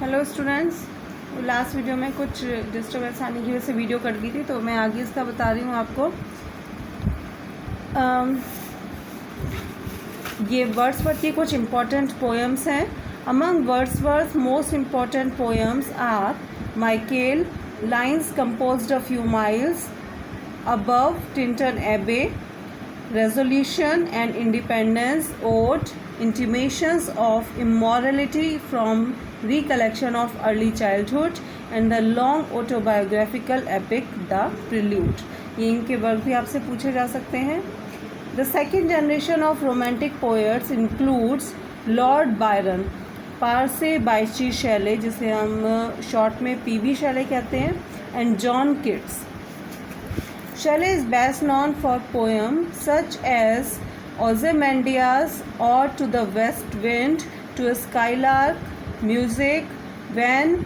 Hello students, last video में कुछ disturbance आने की वजह से वीडियो कट गई थी, तो मैं आगे इसका बता रही हूँ आपको। ये वर्ड्सवर्थ की कुछ इम्पॉर्टेंट पोएम्स हैं। Among Wordsworth most important poems are Michael, lines composed a few miles above Tintern Abbey, Resolution and Independence Ode, Intimations of Immorality from Recollection of Early Childhood, and the long autobiographical epic The Prelude. ये इनके work भी आपसे पूछे जा सकते हैं। The second generation of romantic poets includes Lord Byron, Percy Bysshe Shelley, जिसे हम शॉर्ट में पीवी शैले कहते हैं, and John Keats. Shelley is best known for poems such as Ozymandias, Ode to the West Wind, To a Skylark, Music, When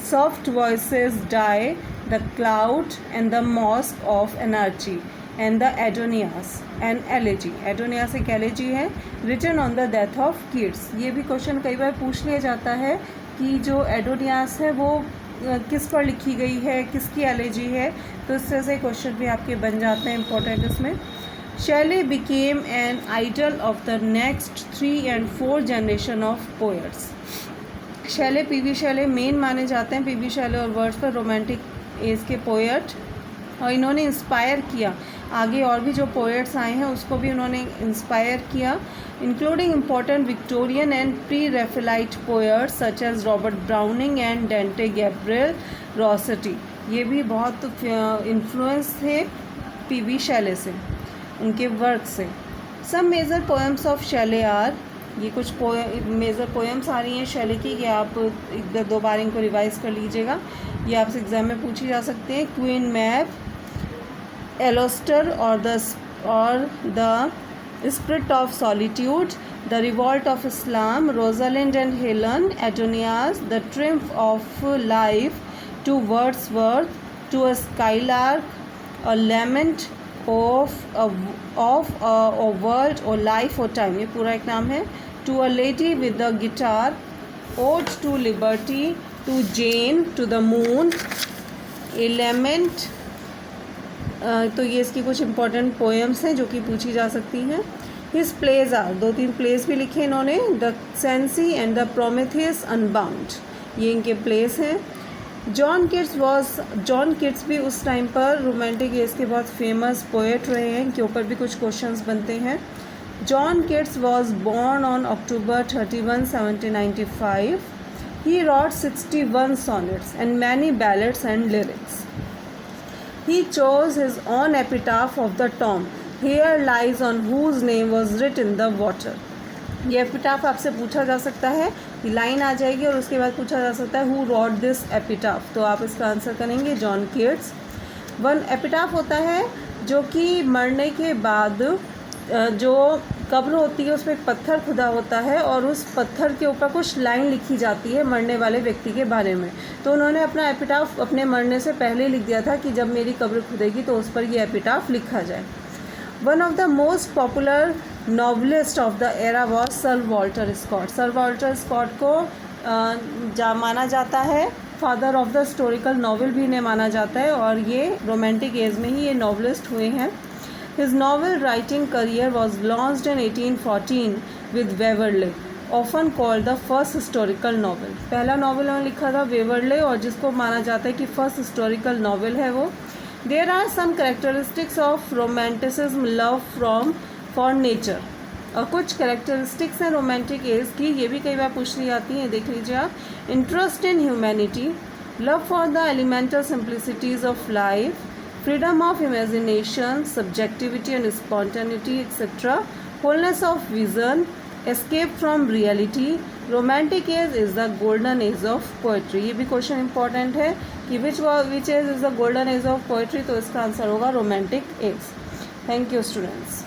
Soft Voices Die, The Cloud, and the Mosque of Anarchy, and the Adonias, an elegy. Adonias एक elegy है, written on the death of Keats. ये भी question कई बार पूछ लिया जाता है कि जो एडोनियास है वो किस पर लिखी गई है, किसकी एलेजी है, तो इस तरह से क्वेश्चन भी आपके बन जाते हैं इम्पोर्टेंट इसमें। Shelley became an idol of the next 3 and 4 generation of poets. Shelley, P B Shelley मेन माने जाते हैं, पीवी शैले और वर्ड्स पर रोमांटिक एज के पोएट, और इन्होंने इंस्पायर किया आगे और भी जो पोएट्स आए हैं उसको भी उन्होंने इंस्पायर किया, including important Victorian and pre Raphaelite poets such as Robert Browning and Dante Gabriel Rossetti. ये भी बहुत इन्फ्लुएंस थे पीवी शैले से, उनके वर्क से। Some major poems of Shelley are, ये कुछ मेजर पोएम्स आ रही हैं शैले की, ये आप एक दो बार इनको रिवाइज कर लीजिएगा, ये आपसे एग्जाम में पूछी जा सकते हैं। क्वीन मैब, एलोस्टर और the spirit of solitude, the revolt of Islam, Rosalind and Helen, Adonais, the triumph of life, to Wordsworth, to a skylark, a lament of a world और लाइफ और time, ये पूरा एक नाम है। To a lady with a guitar, ode to liberty, to Jane, to the moon, a lament. तो ये इसकी कुछ इम्पोर्टेंट पोएम्स हैं जो कि पूछी जा सकती हैं। हिज प्लेज आर, 2-3 प्लेस भी लिखे इन्होंने, the sensi and the Prometheus unbound, ये इनके प्लेस हैं। जॉन किट्स भी उस टाइम पर रोमांटिक एज के बहुत फेमस पोएट रहे हैं, इनके ऊपर भी कुछ क्वेश्चंस बनते हैं। John Keats was born on October 31, 1795. He wrote 61 sonnets and many ballads and lyrics. He chose his own epitaph of the tomb, "Here lies on whose name was written the water." ये epitaph आपसे पूछा जा सकता है, ये line आ जाएगी और उसके बाद पूछा जा सकता है हु रॉट दिस एपिटाफ, तो आप इसका आंसर करेंगे जॉन किट्स। वन एपिटाफ होता है जो कि मरने के बाद जो कब्र होती है उसमें एक पत्थर खुदा होता है और उस पत्थर के ऊपर कुछ लाइन लिखी जाती है मरने वाले व्यक्ति के बारे में। तो उन्होंने अपना एपिटाफ अपने मरने से पहले लिख दिया था कि जब मेरी कब्र खुदेगी तो उस पर ये एपिटाफ लिखा जाए। One of the most popular novelist of the era was sir Walter Scott. Sir Walter Scott को माना जाता है father of the historical novel भी इन्हें माना जाता है, और ये रोमांटिक एज में ही ये नॉवलिस्ट हुए हैं। His novel writing career was launched in 1814 with Waverley, often called the first historical novel. पहला नॉवल उन्होंने लिखा था वेवरले, और जिसको माना जाता है कि फर्स्ट हिस्टोरिकल नॉवल है वो। There are some characteristics of romanticism, love for nature. और कुछ कैरेक्टरिस्टिक्स हैं रोमांटिक एज की, ये भी कई बार पूछ ली जाती हैं, देख लीजिए आप। Interest in humanity, love for the elemental simplicities of life, freedom of imagination, subjectivity and spontaneity, etc., wholeness of vision, escape from reality. Romantic age is the golden age of poetry. ये भी question important है कि which age is the golden age of poetry, तो इसका answer होगा romantic as. Thank you students.